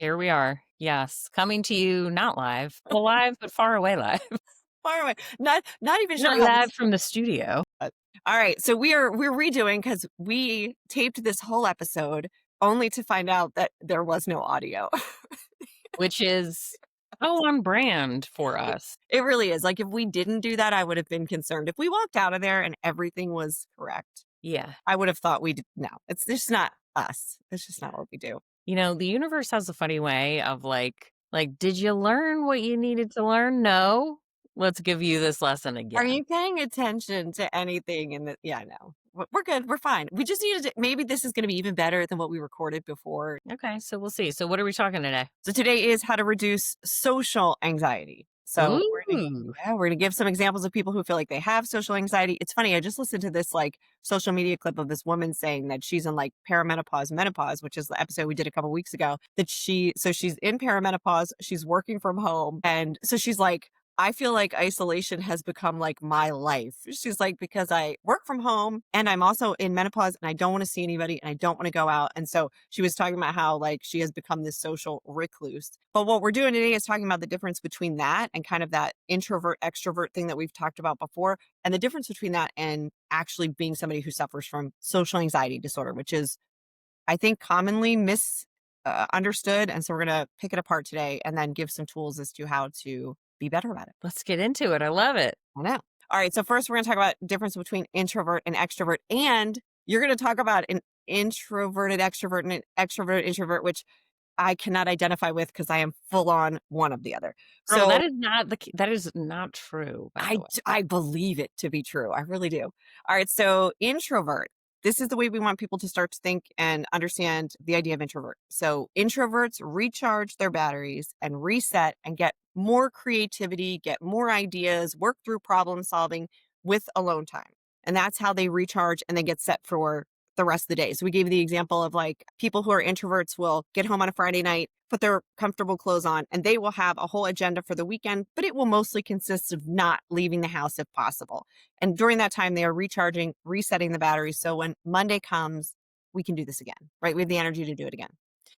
Here we are. Yes, coming to you not live. Well, live, but far away live. Far away. Not even sure Not how this. live from the studio, All right, so we're redoing because we taped this whole episode only to find out that there was no audio. which is so on brand for us. It really is. Like if we didn't do that, I would have been concerned. If we walked out of there and everything was correct, Yeah. I would have thought we did. No, it's just not us. It's just not what we do. The universe has a funny way of did you learn what you needed to learn? No. Let's give you this lesson Are again. you paying attention to anything in the yeah, no. We're good. We're fine. We just needed to maybe this is gonna be even better than what we recorded before. Okay, so we'll see. So what are we talking today? So today is how to reduce social anxiety. So Ooh. we're gonna give some examples of people who feel like they have social anxiety. It's funny, I just listened to this like social media clip of this woman saying that she's in like perimenopause, menopause, which is the episode we did a couple weeks ago. That she's in perimenopause, she's working from home, and so she's like, I feel like isolation has become like my life. She's like, because I work from home and I'm also in menopause and I don't want to see anybody and I don't want to go out. And so she was talking about how like she has become this social recluse. But what we're doing today is talking about the difference between that and kind of that introvert extrovert thing that we've talked about before. And the difference between that and actually being somebody who suffers from social anxiety disorder, which is, I think, commonly understood. And so we're going to pick it apart today and then give some tools as to how to be better about it. Let's get into it. I love it. I know. All right. So first, we're going to talk about difference between introvert and extrovert, and you're going to talk about an introverted extrovert and an extroverted introvert, which I cannot identify with because I am full on one of the other. Girl, So that is not true, by the way. I believe it to be true. I really do. All right. So introvert. This is the way we want people to start to think and understand the idea of introvert. So introverts recharge their batteries and reset and get more creativity, get more ideas, work through problem solving with alone time. And that's how they recharge and they get set for the rest of the day. So we gave you the example of like people who are introverts will get home on a Friday night, put their comfortable clothes on, and they will have a whole agenda for the weekend, but it will mostly consist of not leaving the house if possible. And during that time, they are recharging, resetting the batteries. So when Monday comes, we can do this again, right? We have the energy to do it again.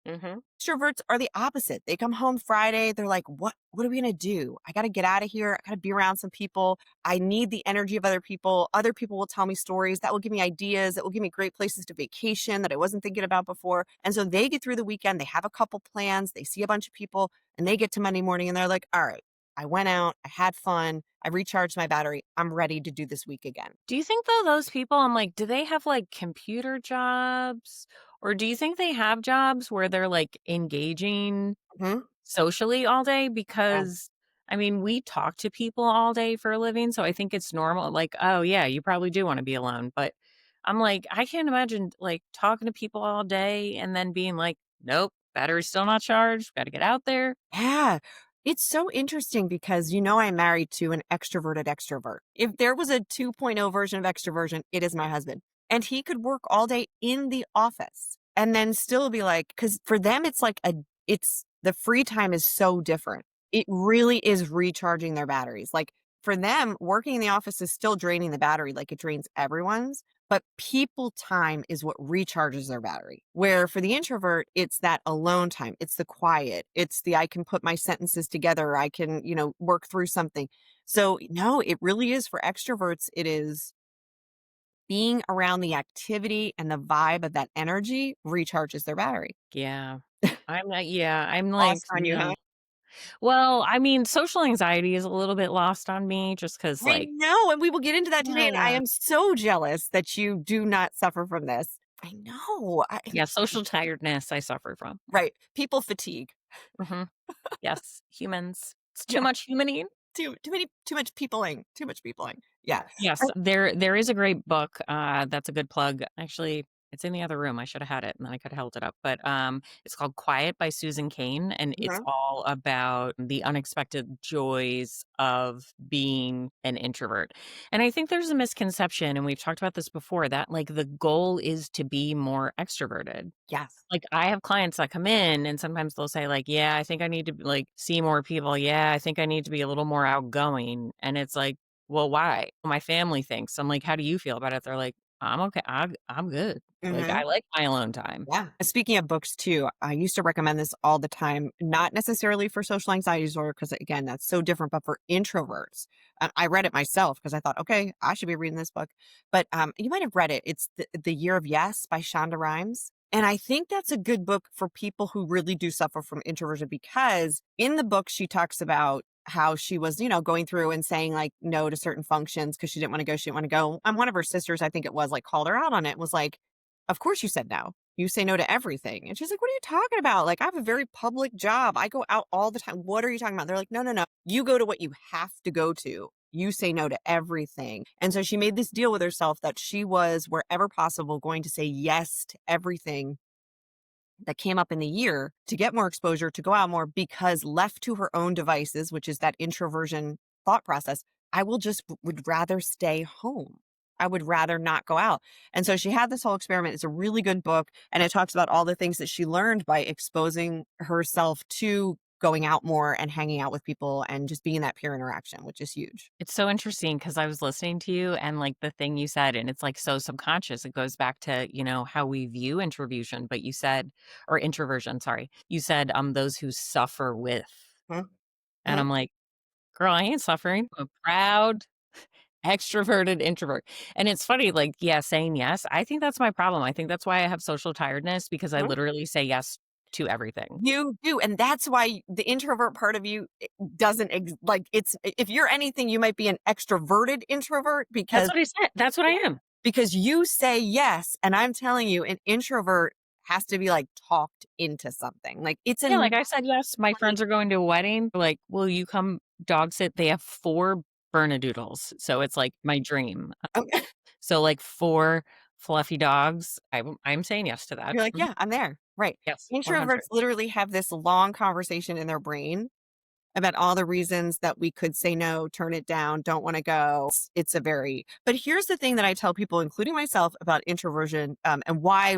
Mhm. Extroverts are the opposite. They come home Friday. They're like, what are we going to do? I got to get out of here. I got to be around some people. I need the energy of other people. Other people will tell me stories that will give me ideas, that will give me great places to vacation that I wasn't thinking about before. And so they get through the weekend. They have a couple plans. They see a bunch of people and they get to Monday morning and they're like, all right, I went out. I had fun. I recharged my battery. I'm ready to do this week again. Do you think though those people, I'm like, do they have like computer jobs? Or do you think they have jobs where they're like engaging Mhm. socially all day? Yeah. Because I mean, we talk to people all day for a living. So I think it's normal. Like, oh yeah, you probably do want to be alone. But I'm like, I can't imagine like talking to people all day and then being like, nope, battery's still not charged. Got to get out there. Yeah. It's so interesting because I'm married to an extroverted extrovert. If there was a 2.0 version of extroversion, it is my husband. And he could work all day in the office and then still be like, because for them, it's like it's the free time is so different. It really is recharging their batteries. Like for them, working in the office is still draining the battery like it drains everyone's. But people time is what recharges their battery. Where for the introvert, it's that alone time. It's the quiet. It's the I can put my sentences together. I can, work through something. So, no, it really is for extroverts. It is being around the activity and the vibe of that energy recharges their battery. Yeah. I'm like, Lost on you, huh? well, I mean, social anxiety is a little bit lost on me just because, I like, know. And we will get into that today. And I yeah, am so jealous that you do not suffer from this. I know. yeah, social tiredness I suffer from. Right. People fatigue. Mhm. Yes, humans. It's too Yeah. much humaning. Too much peopling, too much peopling. Yeah. Yes, there is a great book, that's a good plug. Actually, it's in the other room. I should have had it, and then I could have held it up, but, it's called Quiet by Susan Cain, and it's Mhm. all about the unexpected joys of being an introvert, and I think there's a misconception, and we've talked about this before, that, like, the goal is to be more extroverted. Yes. Like, I have clients that come in and sometimes they'll say like, "Yeah, I think I need to, like, see more people. Yeah, I think I need to be a little more outgoing." And it's like, "Well, why?" My family thinks. I'm like, "How do you feel about it?" They're like, I'm okay. I'm good. Like, I Mhm. like my alone time. Yeah. Speaking of books too, I used to recommend this all the time, not necessarily for social anxiety disorder, because again, that's so different, but for introverts. I read it myself because I thought, okay, I should be reading this book. But you might have read it. It's the Year of Yes by Shonda Rhimes. And I think that's a good book for people who really do suffer from introversion because in the book, she talks about how she was, going through and saying like no to certain functions because she didn't want to go. She didn't want to go. And one of her sisters, I think it was, like called her out on it, and was like, of course you said no. You say no to everything. And she's like, what are you talking about? Like, I have a very public job. I go out all the time. What are you talking about? They're like, no, no, no. You go to what you have to go to. You say no to everything. And so she made this deal with herself that she was, wherever possible, going to say yes to everything that came up in the year to get more exposure, to go out more, because left to her own devices, which is that introversion thought process, I will just would rather stay home. I would rather not go out. And so she had this whole experiment. It's a really good book. And it talks about all the things that she learned by exposing herself to going out more and hanging out with people and just being that peer interaction, which is huge. It's so interesting because I was listening to you and, like, the thing you said, and it's, like, so subconscious. It goes back to, how we view introversion, but you said or introversion, sorry. You said, those who suffer with, Mhm. and Mhm. I'm like, "Girl, I ain't suffering. I'm a proud, extroverted introvert." And it's funny, like, yeah, saying yes, I think that's my problem. I think that's why I have social tiredness because I Mhm. literally say yes to everything. You do, and that's why the introvert part of you doesn't like it's if you're anything, you might be an extroverted introvert That's because what I said. That's what I am. you say yes, and I'm telling you, an introvert has to be like talked into something. Like it's a Yeah, like I said, yes, my friends are going to a wedding. They're like, "Will you come dog sit?" They have 4 Bernedoodles, so it's like my dream. So, like, 4 fluffy dogs. I'm saying yes to that. you're like, Mhm. yeah, I'm there. Right. Yes, 100. Introverts literally have this long conversation in their brain about all the reasons that we could say no, turn it down, don't wanna go. It's a very but here's the thing that I tell people, including myself, about introversion, and why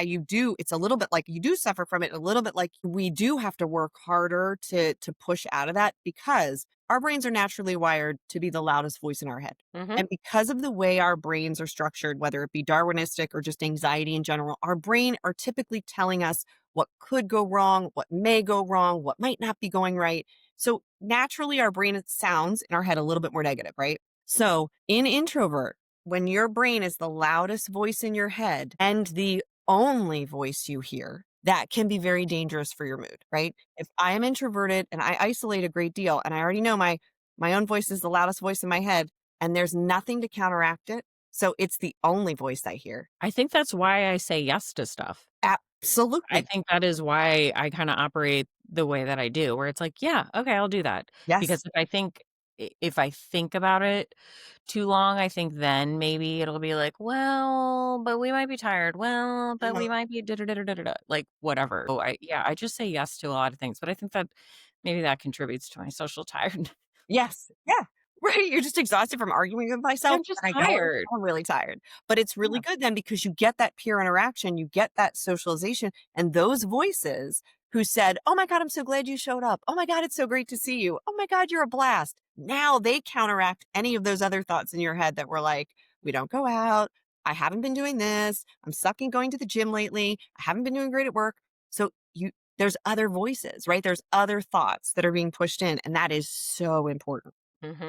you do it's a little bit like you do suffer from it, a little bit like we do have to work harder to push out of that because our brains are naturally wired to be the loudest voice in our head. Mhm, And because of the way our brains are structured, whether it be Darwinistic or just anxiety in general, our brain are typically telling us what could go wrong, what may go wrong, what might not be going right. So naturally, our brain sounds in our head a little bit more negative, right? So in introvert, when your brain is the loudest voice in your head and the only voice you hear, that can be very dangerous for your mood, right? If I am introverted and I isolate a great deal and I already know my own voice is the loudest voice in my head and there's nothing to counteract it, so it's the only voice I hear. I think that's why I say yes to stuff. I Absolutely. think that is why I kinda operate the way that I do, where it's like, "Yeah, okay, I'll do that." Yes. Because if I think about it too long, I think then maybe it'll be like, "Well, but we might be tired. Well, but we Mhm. might be da da da da da da da," like, whatever. So I just say yes to a lot of things, but I think that maybe that contributes to my social tiredness. Yes. Yeah. Right. You're just exhausted from arguing with myself. I'm just And I know tired. I'm really tired. But it's really Yeah. good then because you get that peer interaction, you get that socialization, and those voices who said, oh my God, I'm so glad you showed up. Oh my God, it's so great to see you. Oh my God, you're a blast. Now they counteract any of those other thoughts in your head that were like, we don't go out. I haven't been doing this. I'm sucking going to the gym lately. I haven't been doing great at work. So there's other voices, right? There's other thoughts that are being pushed in. And that is so important.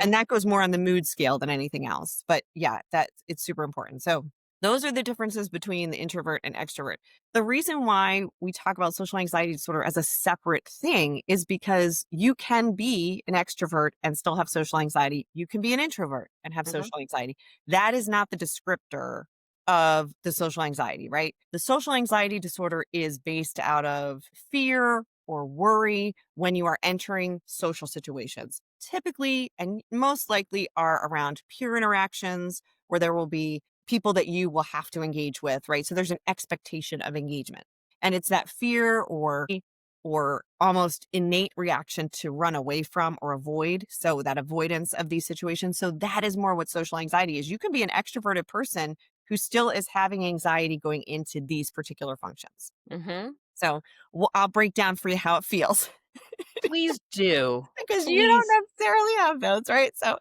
And Mhm. that goes more on the mood scale than anything else. But yeah, that it's super important. So those are the differences between the introvert and extrovert. The reason why we talk about social anxiety disorder as a separate thing is because you can be an extrovert and still have social anxiety. You can be an introvert and have Mhm. social anxiety. That is not the descriptor of the social anxiety, right? The social anxiety disorder is based out of fear or worry when you are entering social situations. Typically and most likely are around peer interactions where there will be people that you will have to engage with, right? So there's an expectation of engagement. And it's that fear or almost innate reaction to run away from or avoid. So that avoidance of these situations. So that is more what social anxiety is. You can be an extroverted person who still is having anxiety going into these particular functions. Mhm. So I'll break down for you how it feels. Please do. because you Please. don't necessarily have those, right? So,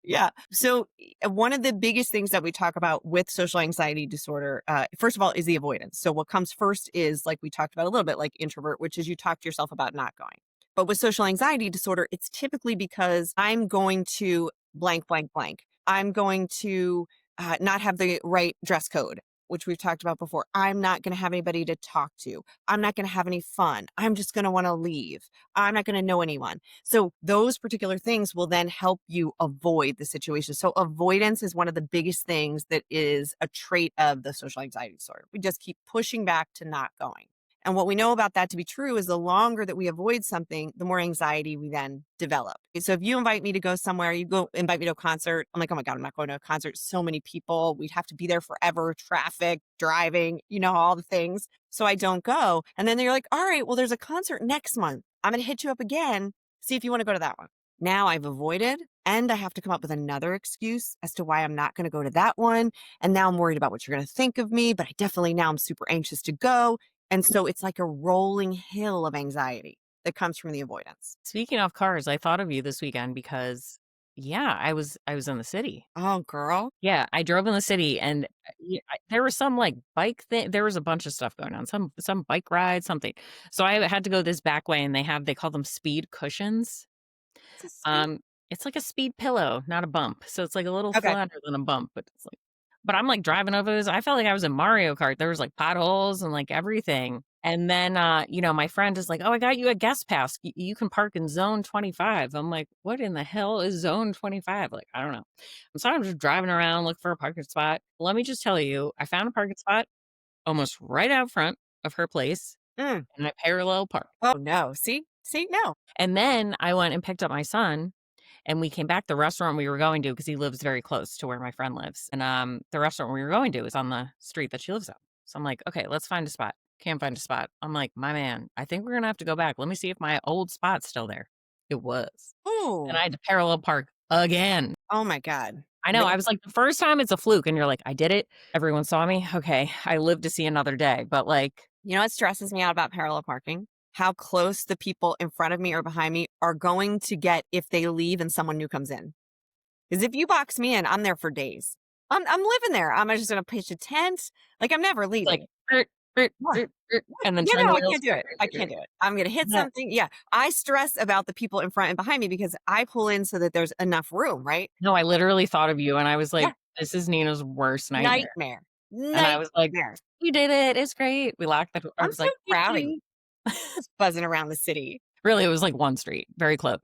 yeah. So, one of the biggest things that we talk about with social anxiety disorder, first of all, is the avoidance. So, what comes first is like we talked about a little bit, like introvert, which is you talk to yourself about not going. But with social anxiety disorder, it's typically because I'm going to blank, blank, blank. I'm going to not have the right dress code, which we've talked about before. I'm not going to have anybody to talk to. I'm not going to have any fun. I'm just going to want to leave. I'm not going to know anyone. So those particular things will then help you avoid the situation. So avoidance is one of the biggest things that is a trait of the social anxiety disorder. We just keep pushing back to not going. And what we know about that to be true is the longer that we avoid something, the more anxiety we then develop. So if you invite me to go somewhere, you go invite me to a concert, I'm like, oh my God, I'm not going to a concert. So many people, we'd have to be there forever, traffic, driving, all the things. So I don't go. And then you're like, all right, well, there's a concert next month. I'm going to hit you up again, see if you want to go to that one. Now I've avoided and I have to come up with another excuse as to why I'm not going to go to that one. And now I'm worried about what you're going to think of me, but I definitely now I'm super anxious to go. And so it's like a rolling hill of anxiety that comes from the avoidance. Speaking of cars, I thought of you this weekend because, yeah, I was in the city. Oh, girl. Yeah, I drove in the city and, there was some, like, bike thing there was a bunch of stuff going on, some bike ride, something. So I had to go this back way, and they call them speed cushions. It's a speed. Um, it's like a speed pillow, not a bump. So it's, like, a little Okay. flatter than a bump, but I'm, like, driving over this I felt like I was in Mario Kart. There was, like, potholes and, like, everything. And then, my friend is like, "Oh, I got you a guest pass. You can park in zone 25." I'm like, "What in the hell is zone 25?" Like, I don't know. And so I'm just driving around looking for a parking spot. Let me just tell you, I found a parking spot almost right out front of her place, Mm. and I parallel parked. Oh, no. See, no. And then I went and picked up my son, and we came back. The restaurant we were going to, because he lives very close to where my friend lives, and, the restaurant we were going to is on the street that she lives on. So I'm like, "Okay, let's find a spot." Can't find a spot. I'm like, "My man, I think we're gonna have to go back. Let me see if my old spot's still there." It was. And Ooh. I had to parallel park again. Oh my God. I know, They I was like, "The first time it's a fluke," and you're like, "I did it. Everyone saw me. Okay, I live to see another day." But, like, You know what stresses me out about parallel parking? How close the people in front of me or behind me are going to get if they leave and someone new comes in. Because if you box me in, I'm there for days. I'm living there. I'm just gonna pitch a tent. Like I'm never it's like, leaving. "Er, er, What? What? and then Yeah, turn no, the I wheels. can't do it. I can't do it. I'm gonna hit Yeah. something. Yeah. I stress about the people in front and behind me because I pull in so that there's enough room, right? No, I literally thought of you, and I was Yeah. like, "This is Nina's worst nightmare." Nightmare. And I was like, Nightmare. "We did it. It's great." We locked the door. I I'm was so like, proud of you. "Victory." Just buzzing around the city. Really, it was like one street, very close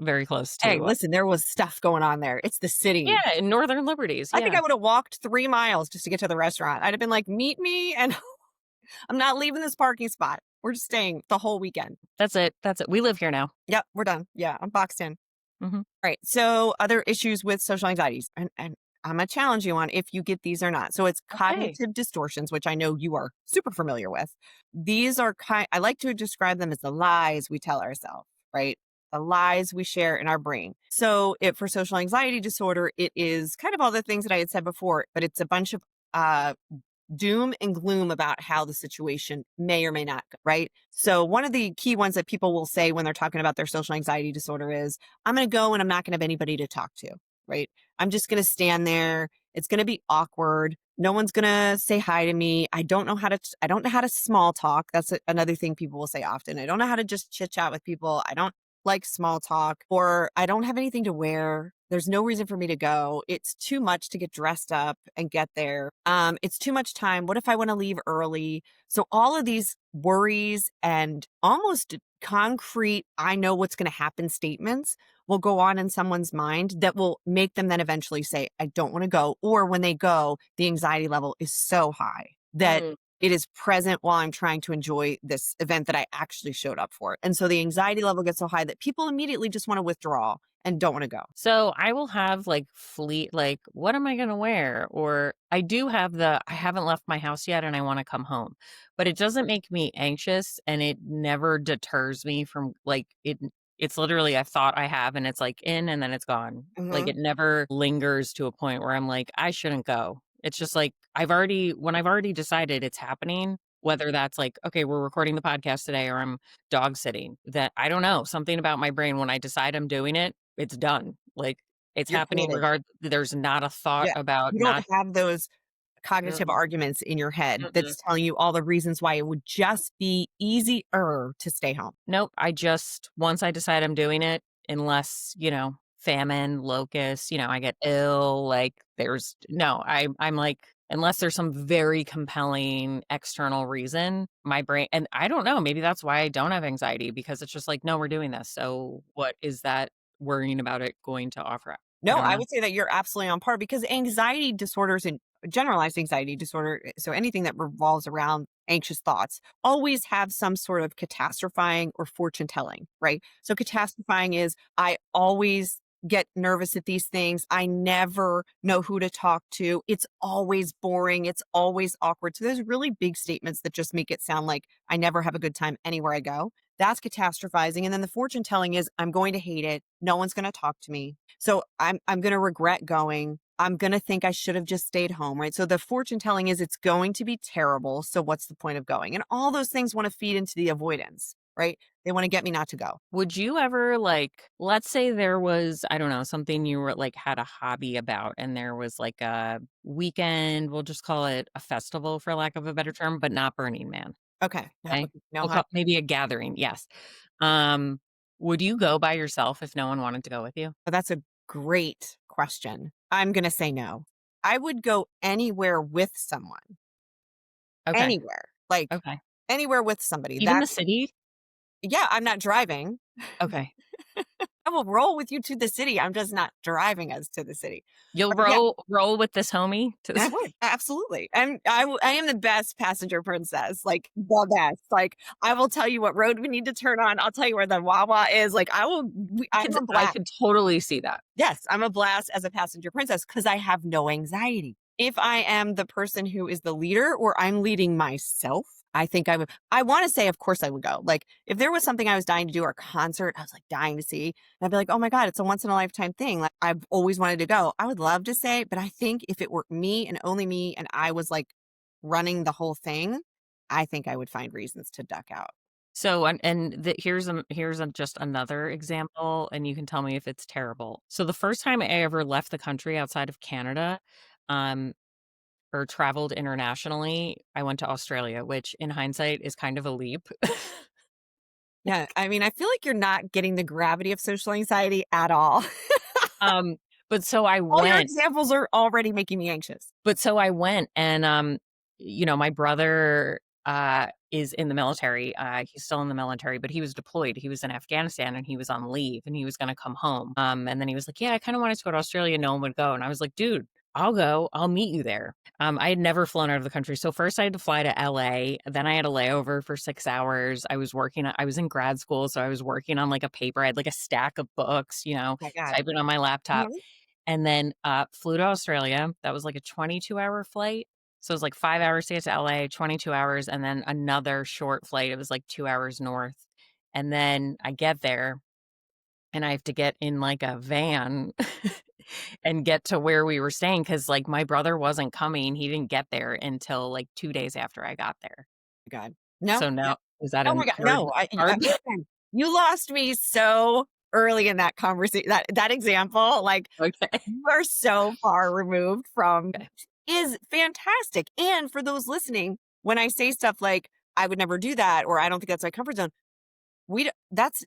Hey, to, listen, there was stuff going on there. It's the city. yeah, in Northern Liberties, I think yeah. I would have walked 3 miles just to get to the restaurant. I'd have been like, "Meet me, and I'm not leaving this parking spot. We're just staying the whole weekend." That's it. We live here now. Yep, we're done. Yeah, I'm boxed in. Mhm. Right. So other issues with social anxieties, and I'm gonna challenge you on if you get these or not. So it's Okay. cognitive distortions, which I know you are super familiar with. These are I like to describe them as the lies we tell ourselves, right? The lies we share in our brain. So for social anxiety disorder, it is kind of all the things that I had said before, but it's a bunch of uh doom and gloom about how the situation may or may not go, right? So one of the key ones that people will say when they're talking about their social anxiety disorder is, I'm going to go and I'm not going to have anybody to talk to, right? I'm just going to stand there. It's going to be awkward. No one's going to say hi to me. I don't know how to small talk. That's another thing people will say often. I don't know how to just chit chat with people. I don't like small talk, or I don't have anything to wear. There's no reason for me to go. It's too much to get dressed up and get there. It's too much time. What if I want to leave early? So all of these worries and almost concrete, I know what's going to happen statements will go on in someone's mind that will make them then eventually say, I don't want to go. Or when they go, the anxiety level is so high that Mm. it is present while I'm trying to enjoy this event that I actually showed up for. And so the anxiety level gets so high that people immediately just want to withdraw and don't want to go. So I will have like like, what am I going to wear? Or I haven't left my house yet and I want to come home, but it doesn't make me anxious and it never deters me from it's literally a thought I have and it's like in and then it's gone. Like Hmm. it never lingers to a point where I'm like, I shouldn't go. It's just like when I've already decided it's happening, Whether that's like, okay, we're recording the podcast today or I'm dog sitting, that I don't know, something about my brain when I decide I'm doing it, it's done. Like it's You're happening committed. there's not a thought Yeah. about You don't not have those cognitive mm-mm, arguments in your head mm-mm. that's telling you all the reasons why it would just be easier to stay home. Nope, I just once I decide I'm doing it, unless, famine, locusts, I get ill, like there's no, I'm like unless there's some very compelling external reason, my brain and I don't know, maybe that's why I don't have anxiety because it's just like, no, we're doing this. So what is that worrying about it going to offer up? I No, don't I know. would say that you're absolutely on par because anxiety disorders and generalized anxiety disorder, so anything that revolves around anxious thoughts, always have some sort of catastrophizing or fortune telling, right? So, catastrophizing is I always get nervous at these things. I never know who to talk to. It's always boring. It's always awkward. So, there's really big statements that just make it sound like I never have a good time anywhere I go. That's catastrophizing. And then the fortune telling is I'm going to hate it. No one's going to talk to me. So I'm gonna regret going. I'm gonna think I should have just stayed home, right? So the fortune telling is it's going to be terrible. So what's the point of going? And all those things want to feed into the avoidance, right? They want to get me not to go. Would you ever like, let's say there was, I don't know, something you were like had a hobby about and there was like a weekend, we'll just call it a festival for lack of a better term, but not Burning Man. Okay. Okay. No We'll hot. call maybe a gathering. Yes. Um, would you go by yourself if no one wanted to go with you? But that's a great question. I'm gonna say no. I would go anywhere with someone. Okay. Anywhere. Like Okay. anywhere with somebody. Even the That's city? yeah, I'm not driving. Okay. I will roll with you to the city. I'm just not driving us to the city. You'll But yeah, roll with this homie to the I city. would, absolutely. I am the best passenger princess, like, the best. Like, I will tell you what road we need to turn on. I'll tell you where the Wawa is. Like, I'm a I blast. could totally see that. Yes, I'm a blast as a passenger princess because I have no anxiety. If I am the person who is the leader or I'm leading myself, I think I would. I want to say, of course, I would go. Like, if there was something I was dying to do or a concert I was like dying to see, and I'd be like, oh my God, it's a once in a lifetime thing. Like, I've always wanted to go. I would love to say, but I think if it were me and only me and I was like running the whole thing, I think I would find reasons to duck out. So, here's just another example, and you can tell me if it's terrible. So, the first time I ever left the country outside of Canada, um, or traveled internationally, I went to Australia, which in hindsight is kind of a leap. Yeah. I mean, I feel like you're not getting the gravity of social anxiety at all. Um, but so I All your went examples are already making me anxious. and, my brother, is in the military, he's still in the military, but he was deployed, he was in Afghanistan, and he was on leave, and he was gonna come home, and then he was like, "Yeah, I kinda wanted to go to Australia, no one would go," and I was like, "Dude, I'll go, I'll meet you there." I had never flown out of the country, so first I had to fly to LA, then I had a layover for 6 hours, I was in grad school, so I was working on, like, a paper, I had, like, a stack of books, My God. typing on my laptop, Mhm. and then, flew to Australia. That was like a 22-hour flight. So it was like 5 hours to get to LA, 22 hours, and then another short flight. It was like 2 hours north. And then I get there and I have to get in like a van and get to where we were staying because like my brother wasn't coming. He didn't get there until like 2 days after I got there. My God. No. So Yeah. now is that Oh a my God. hard No. hard Listen, you lost me so early in that conversation. That example, like okay. you are so far removed from Okay. is fantastic. And for those listening, when I say stuff like I would never do that or I don't think that's my comfort zone, that's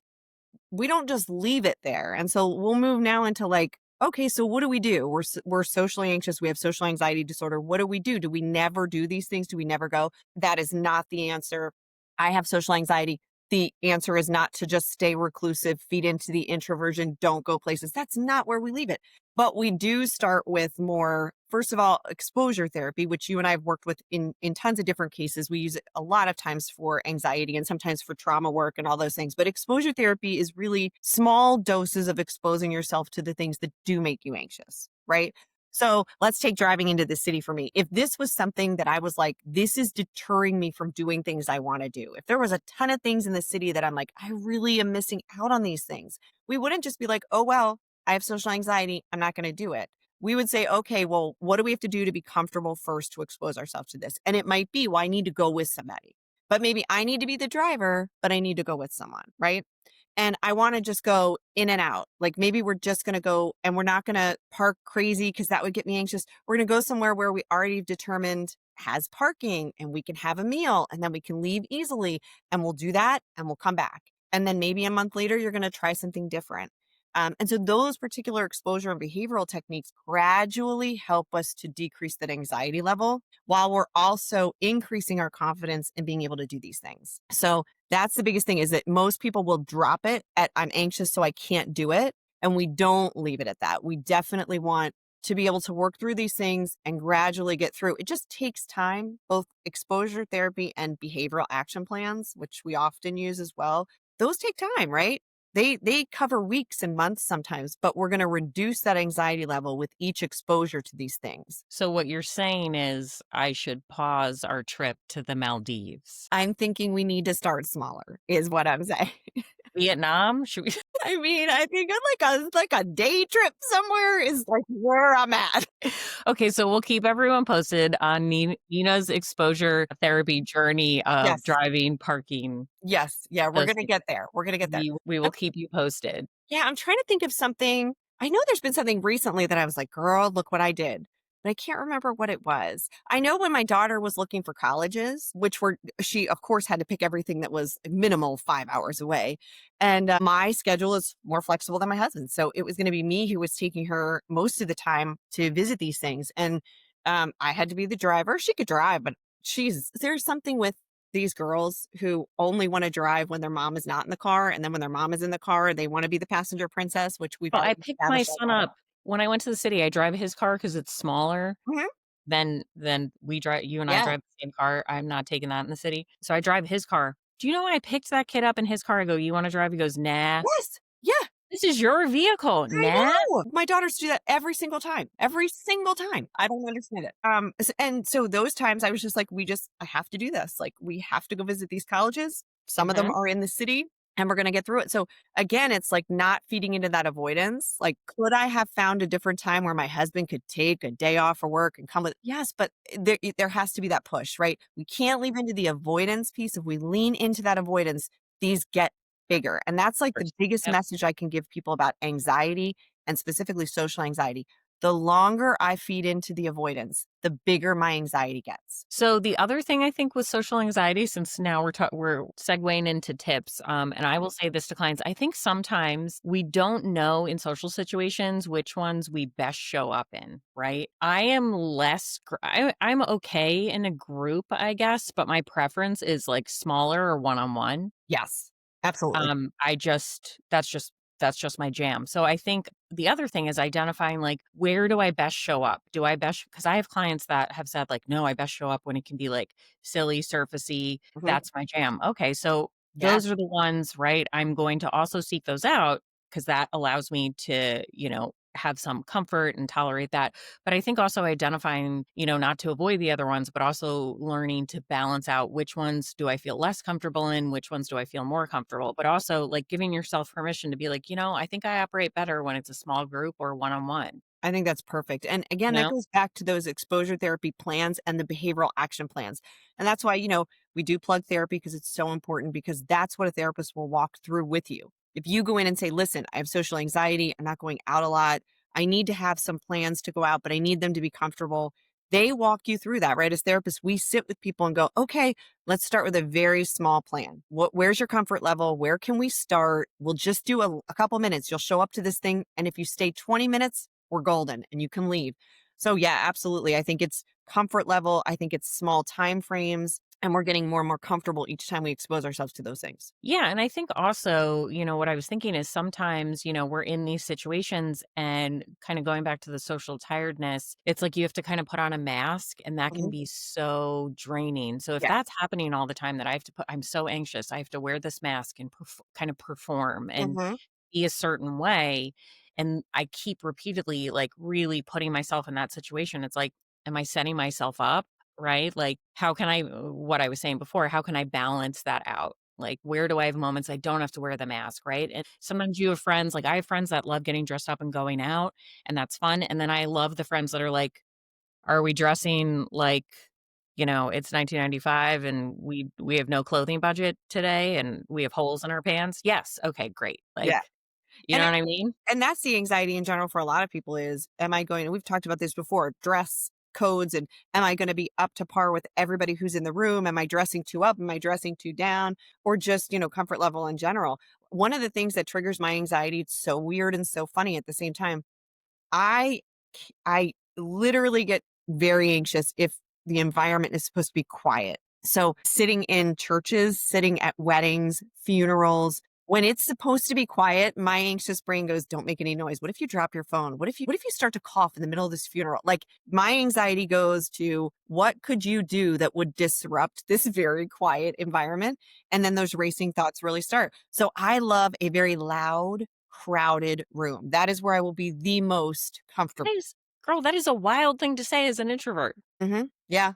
we don't just leave it there. And so we'll move now into like, okay, so what do we do? We're socially anxious. We have social anxiety disorder. What do we do? Do we never do these things? Do we never go? That is not the answer. I have social anxiety. The answer is not to just stay reclusive, feed into the introversion, don't go places. That's not where we leave it. But we do start with more, first of all, exposure therapy, which you and I have worked with in tons of different cases. We use it a lot of times for anxiety and sometimes for trauma work and all those things. But exposure therapy is really small doses of exposing yourself to the things that do make you anxious, right? So let's take driving into the city for me. If this was something that I was like, this is deterring me from doing things I want to do. If there was a ton of things in the city that I'm like, I really am missing out on these things, we wouldn't just be like, oh, well, I have social anxiety. I'm not going to do it. we would say, okay, well, what do we have to do to be comfortable first to expose ourselves to this? And it might be, well, I need to go with somebody, but maybe I need to be the driver, but I need to go with someone, right? And I want to just go in and out. Like maybe we're just going to go and we're not going to park crazy because that would get me anxious. We're going to go somewhere where we already determined has parking and we can have a meal and then we can leave easily and we'll do that and we'll come back. And then maybe a month later, you're going to try something different. And so those particular exposure and behavioral techniques gradually help us to decrease that anxiety level while we're also increasing our confidence in being able to do these things. So that's the biggest thing is that most people will drop it at I'm anxious, so I can't do it. And we don't leave it at that. We definitely want to be able to work through these things and gradually get through. It just takes time, both exposure therapy and behavioral action plans, which we often use as well. Those take time, right? They cover weeks and months sometimes, but we're going to reduce that anxiety level with each exposure to these things. So what you're saying is I should pause our trip to the Maldives. I'm thinking we need to start smaller is what I'm saying. Vietnam? Should we I mean, I think like a day trip somewhere is like where I'm at. Okay, so we'll keep everyone posted on Nina's exposure therapy journey of Yes. driving, parking, Yes. Yeah, we're those gonna things. get there. We're gonna get there. We will keep you posted. Yeah, I'm trying to think of something. I know there's been something recently that I was like, girl, look what I did. But I can't remember what it was. I know when my daughter was looking for colleges, which were, she of course had to pick everything that was minimal 5 hours away. And my schedule is more flexible than my husband's. So it was going to be me who was taking her most of the time to visit these things. And I had to be the driver. She could drive, but there's something with these girls who only want to drive when their mom is not in the car. And then when their mom is in the car, they want to be the passenger princess, which we've Well, I already picked my established son all up when I went to the city. I drive his car because it's smaller Mhm. than we drive. You and I Yeah. drive the same car. I'm not taking that in the city. So I drive his car. Do you know when I picked that kid up in his car? I go, "You wanna drive?" He goes, "Nah." Yes. Yeah. "This is your vehicle." I "Nah." know. My daughters do that every single time. Every single time. I don't understand it. And so those times I was just like, I have to do this. Like, we have to go visit these colleges. Some of them Mhm. are in the city and we're going to get through it. So again, it's like not feeding into that avoidance. Like, could I have found a different time where my husband could take a day off for work and come with, yes, but there has to be that push, right? We can't leave into the avoidance piece. If we lean into that avoidance, these get bigger. And that's like the Course. biggest Yep. message I can give people about anxiety and specifically social anxiety. The longer I feed into the avoidance, the bigger my anxiety gets. So the other thing I think with social anxiety, since now we're segueing into tips, and I will say this to clients, I think sometimes we don't know in social situations which ones we best show up in, right? I am I'm okay in a group, I guess, but my preference is like smaller or one on one. Yes, absolutely. I just that's just my jam. So I think the other thing is identifying like where do I best show up? Do I best because I have clients that have said like, no, I best show up when it can be like silly, surfacey. Mhm. That's my jam. Okay, so Yeah, those are the ones, right? I'm going to also seek those out because that allows me to, have some comfort and tolerate that. But I think also identifying, not to avoid the other ones, but also learning to balance out which ones do I feel less comfortable in, which ones do I feel more comfortable, but also like giving yourself permission to be like, I think I operate better when it's a small group or one on one, I think that's perfect. And again, you that know? goes back to those exposure therapy plans and the behavioral action plans. And that's why, we do plug therapy because it's so important because that's what a therapist will walk through with you. If you go in and say, listen, I have social anxiety, I'm not going out a lot, I need to have some plans to go out, but I need them to be comfortable. They walk you through that, right? As therapists, we sit with people and go, okay, let's start with a very small plan. Where's your comfort level? Where can we start? We'll just do a couple minutes. You'll show up to this thing. And if you stay 20 minutes, we're golden and you can leave. So yeah, absolutely. I think it's comfort level. I think it's small time frames and we're getting more and more comfortable each time we expose ourselves to those things. Yeah. And I think also, what I was thinking is sometimes, we're in these situations and kind of going back to the social tiredness, it's like you have to kind of put on a mask and that can Mhm. be so draining. So if Yes. that's happening all the time that I'm so anxious, I have to wear this mask and kind of perform and Hmm. be a certain way. And I keep repeatedly like really putting myself in that situation. It's like, am I setting myself up? Right? Like, how can what I was saying before, how can I balance that out Like, where do I have moments I don't have to wear the mask, right? And sometimes you have friends, like I have friends that love getting dressed up and going out, and that's fun. And then I love the friends that are like, are we dressing like, it's 1995 and we have no clothing budget today and we have holes in our pants? Yes. Okay, great. Yeah. Like, you And know it what I mean? and that's the anxiety in general for a lot of people is, am I going, we've talked about this before, dress codes, and am I gonna be up to par with everybody who's in the room? Am I dressing too up? Am I dressing too down? Or just, comfort level in general. One of the things that triggers my anxiety, it's so weird and so funny at the same time. I I literally get very anxious if the environment is supposed to be quiet. So, sitting in churches, sitting at weddings, funerals, when it's supposed to be quiet, my anxious brain goes, "Don't make any noise. What if you drop your phone? What if you start to cough in the middle of this funeral?" Like, my anxiety goes to, "What could you do that would disrupt this very quiet environment?" And then those racing thoughts really start. So, I love a very loud, crowded room. That is where I will be the most That comfortable. is girl, that is a wild thing to say as an introvert. Yeah.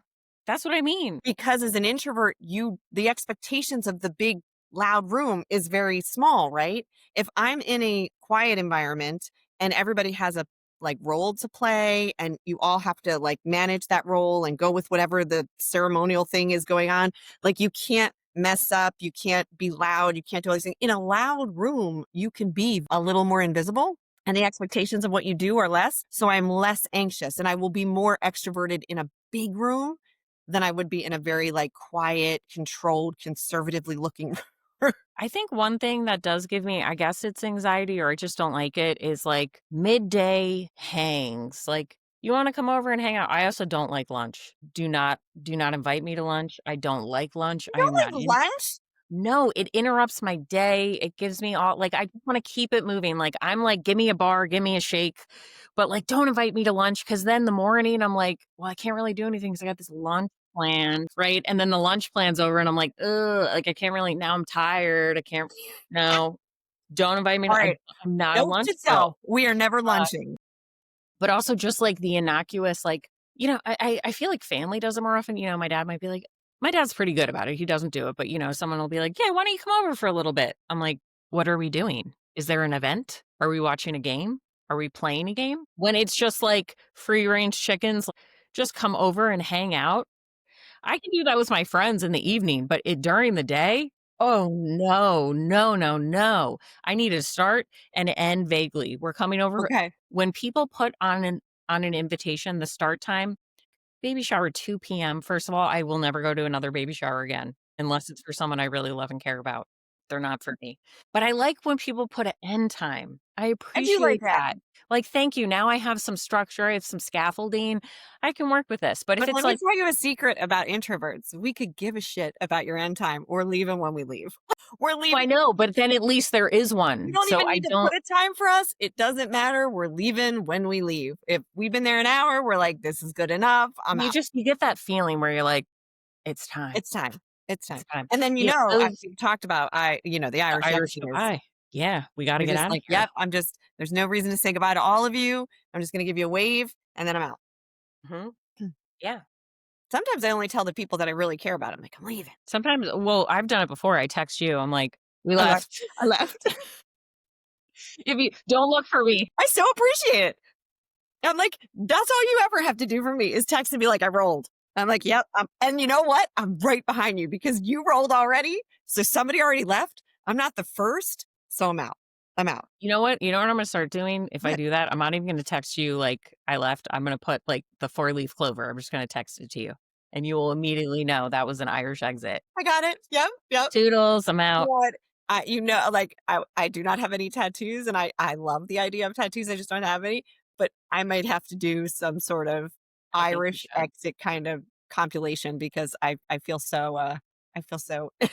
That's what I mean. Because as an introvert, the expectations of the big loud room is very small, right? If I'm in a quiet environment and everybody has a like role to play and you all have to like manage that role and go with whatever the ceremonial thing is going on, like you can't mess up, you can't be loud, you can't do all these things. In a loud room, you can be a little more invisible and the expectations of what you do are less. So I'm less anxious and I will be more extroverted in a big room than I would be in a very, like, quiet, controlled, conservatively looking. I think one thing that does give me, I guess it's anxiety or I just don't like it, is like midday hangs. Like, you want to come over and hang out. I also don't like lunch. Do not invite me to lunch. I don't like lunch. You I am not don't in. like lunch? No, it interrupts my day. It gives me all like I just want to keep it moving. Like I'm like, give me a bar, give me a shake, but like don't invite me to lunch because then the morning I'm like, well, I can't really do anything because I got this lunch plan, right? And then the lunch plan's over and I'm like, ugh, like I can't really now I'm tired. I can't no, don't invite me to Alright, I'm not a note lunch to girl. self, we are never lunching. But also just like the innocuous, like, I feel like family does it more often. My dad might be like, my dad's pretty good about it. He doesn't do it, but someone will be like, yeah, why don't you come over for a little bit? I'm like, what are we doing? Is there an event? Are we watching a game? Are we playing a game? When it's just like free range chickens, just come over and hang out. I can do that with my friends in the evening, but during the day, oh no, no, no, no. I need to start and end vaguely. We're coming over Okay, when people put on an invitation the start time, baby shower 2 p.m. First of all, I will never go to another baby shower again unless it's for someone I really love and care about. They're not for me. But I like when people put an end time. I I do like appreciate that. that. Like, thank you. Now I have some structure. I have some scaffolding. I can work with this. But if But it's let me like, tell you a secret about introverts. We could give a shit about your end time. We're leaving when we leave. We're oh, I leaving. know, but then at least there is You one. don't So even I need to don't put a time for us. It doesn't matter. We're leaving when we leave. If we've been there an hour, we're like, "This is good enough. I'm out. you get that feeling where you're like, it's time. It's time. It's time." It's time. And then, Yeah, those we talked about the the Irish Irish exit is goodbye. Yeah, we gotta you're get just out of like, here. "Yep, there's no reason to say goodbye to all of you. I'm just gonna give you a wave, and then I'm out." Mhm. Hmm. Yeah. Sometimes I only tell the people that I really care about. I'm like, "I'm leaving." Sometimes well, I've done it before. I text you. I'm like, "We I left. left. I left. If you don't look for me." I so appreciate it. I'm like, "That's all you ever have to do for me is text and be like, 'I rolled.'" I'm like, "Yep." And you know what? I'm right behind you because you rolled already. So somebody already left. I'm not the first. So I'm out. I'm out. You know what? You know what I'm gonna start doing if I What? do that? I'm not even gonna text you like, "I left." I'm gonna put, like, the four-leaf clover. I'm just gonna text it to you, and you will immediately know that was an Irish exit. I got it. Yep. Yep. "Toodles, I'm out." What? Like, I do not have any tattoos, and I love the idea of tattoos, I just don't have any, but I might have to do some sort of I think you Irish should. exit kind of compilation because I feel so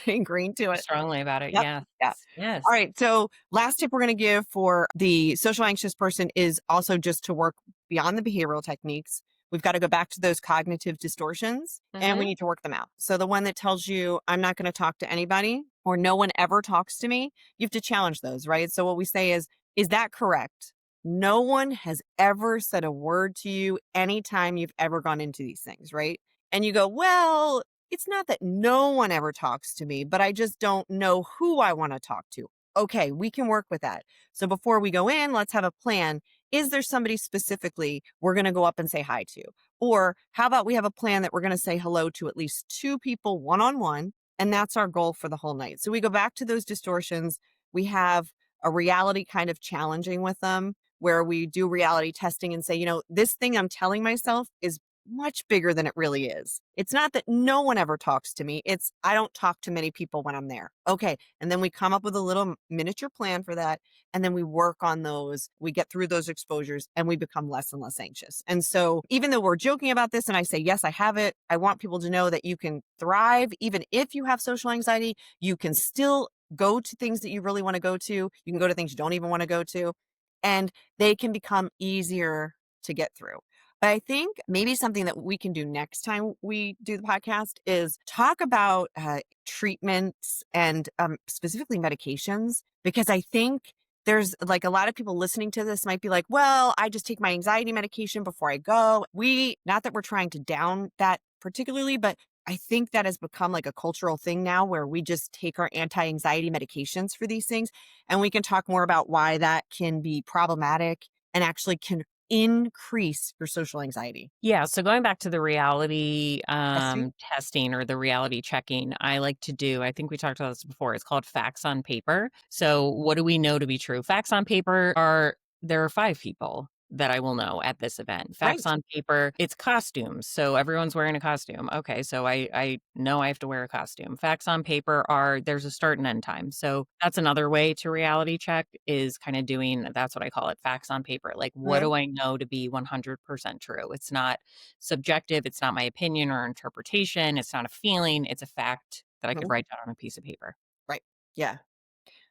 ingrained to it. Strongly about it, Yep, yes. yeah. Yes. Alright, so last tip we're gonna give for the social anxious person is also just to work beyond the behavioral techniques. We've gotta go back to those cognitive distortions, and we Mhm. need to work them out. So the one that tells you, "I'm not gonna talk to anybody," or "No one ever talks to me," you have to challenge those, right? So what we say is that correct? No one has ever said a word to you anytime you've ever gone into these things, right? And you go, "Well, It's not that no one ever talks to me, but I just don't know who I want to talk to. Okay, we can work with that. So before we go in, let's have a plan. Is there somebody specifically we're going to go up and say hi to? Or how about we have a plan that we're going to say hello to at least two people one on one? And that's our goal for the whole night. So we go back to those distortions. We have a reality kind of challenging with them where we do reality testing and say, this thing I'm telling myself is much bigger than it really is. It's not that no one ever talks to me. It's I don't talk to many people when I'm there. Okay. And then we come up with a little miniature plan for that. And then we work on those. We get through those exposures and we become less and less anxious. And so, even though we're joking about this and I say, yes, I have it, I want people to know that you can thrive even if you have social anxiety. You can still go to things that you really want to go to. You can go to things you don't even want to go to. And they can become easier to get through. But I think maybe something that we can do next time we do the podcast is talk about treatments and specifically medications, because I think there's like a lot of people listening to this might be like, well, I just take my anxiety medication before I go. Not that we're trying to down that particularly, but I think that has become like a cultural thing now where we just take our anti anxiety medications for these things. And we can talk more about why that can be problematic and actually can increase your social anxiety. Yeah, so going back to the reality, Testing? testing or the reality checking, I like to do I think we talked about this before, it's called facts on paper. So, what do we know to be true? Facts on paper are there are 5 people that I will know at this event. Facts Right. on paper, it's costumes, so everyone's wearing a costume. Okay, so I know I have to wear a costume. Facts on paper are there's a start and end time. So, that's another way to reality check is kinda doing that's what I call it, facts on paper. Like, what Okay. do I know to be 100% true? It's not subjective, it's not my opinion or interpretation, it's not a feeling, it's a fact that I could Mhm. write down on a piece of paper. Right. Yeah.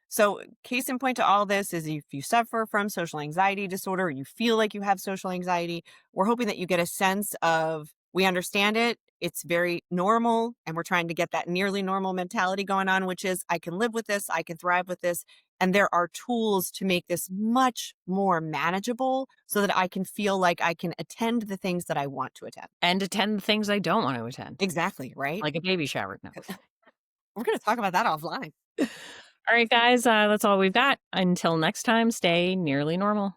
So, case in point to all this is if you suffer from social anxiety disorder, or you feel like you have social anxiety, we're hoping that you get a sense of we understand it. It's very normal. And we're trying to get that nearly normal mentality going on, which is I can live with this, I can thrive with this. And there are tools to make this much more manageable so that I can feel like I can attend the things that I want to attend. And attend things I don't want to attend, Exactly. Right. like a baby shower. No. We're going to talk about that offline. All right, guys, that's all we've got. Until next time, stay nearly normal.